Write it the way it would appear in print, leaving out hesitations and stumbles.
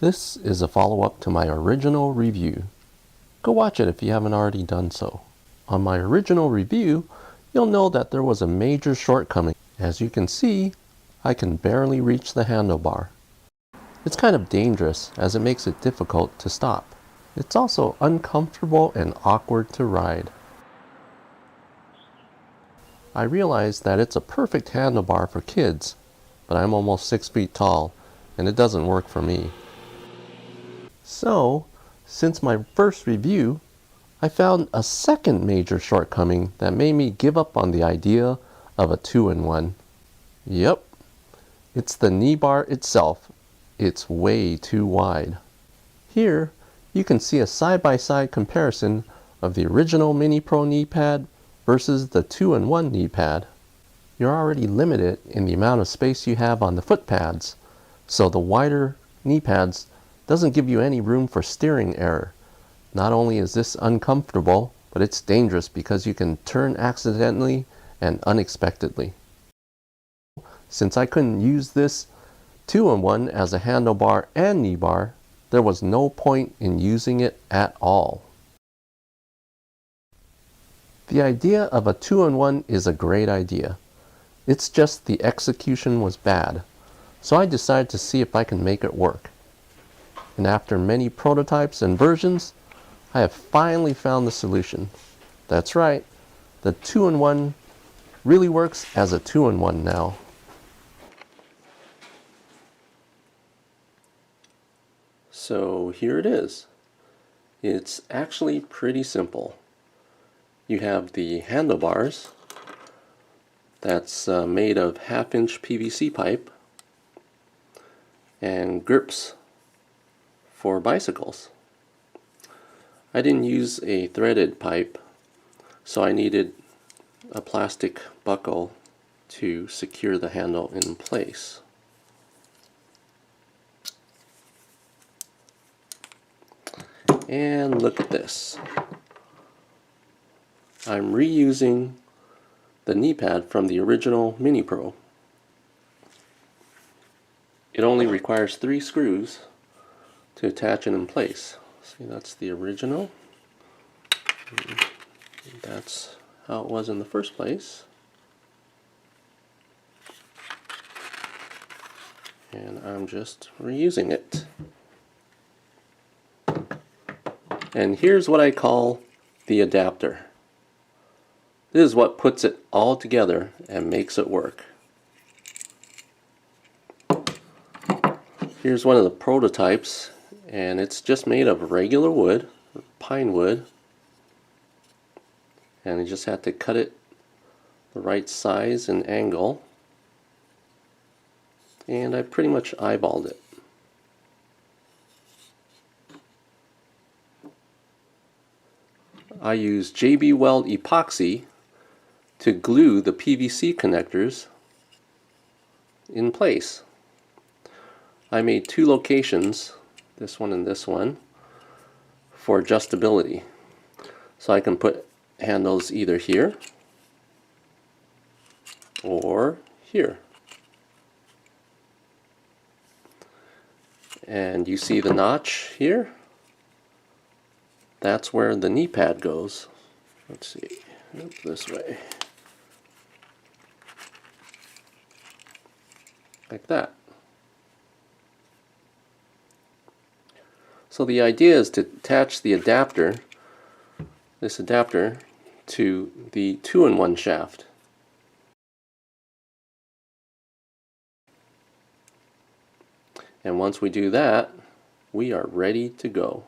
This is a follow-up to my original review. Go watch it if you haven't already done so. On my original review, you'll know that there was a major shortcoming. As you can see, I can barely reach the handlebar. It's kind of dangerous as it makes it difficult to stop. It's also uncomfortable and awkward to ride. I realize that it's a perfect handlebar for kids, but I'm almost 6 feet tall and it doesn't work for me. So, since my first review, I found a second major shortcoming that made me give up on the idea of a 2-in-1. Yep, it's the knee bar itself. It's way too wide. Here, you can see a side-by-side comparison of the original MiniPro knee pad versus the 2-in-1 knee pad. You're already limited in the amount of space you have on the foot pads, so the wider knee pads doesn't give you any room for steering error. Not only is this uncomfortable, but it's dangerous because you can turn accidentally and unexpectedly. Since I couldn't use this 2-in-1 as a handlebar and knee bar, there was no point in using it at all. The idea of a 2-in-1 is a great idea. It's just the execution was bad, so I decided to see if I can make it work. And after many prototypes and versions, I have finally found the solution. That's right, the 2-in-1 really works as a 2-in-1 now. So here it is. It's actually pretty simple. You have the handlebars that's made of 1/2-inch PVC pipe and grips for bicycles. I didn't use a threaded pipe, so I needed a plastic buckle to secure the handle in place. And look at this. I'm reusing the knee pad from the original MiniPro. It only requires 3 screws to attach it in place. See, that's the original. That's how it was in the first place. And I'm just reusing it. And here's what I call the adapter. This is what puts it all together and makes it work. Here's one of the prototypes, and it's just made of regular wood, pine wood, and you just have to cut it the right size and angle, and I pretty much eyeballed it. I use JB Weld epoxy to glue the PVC connectors in place. I made 2 locations, this one and this one, for adjustability. So I can put handles either here or here. And you see the notch here? That's where the knee pad goes. Let's see, this way. Like that. So the idea is to attach the adapter, this adapter, to the 2-in-1 shaft. And once we do that, we are ready to go.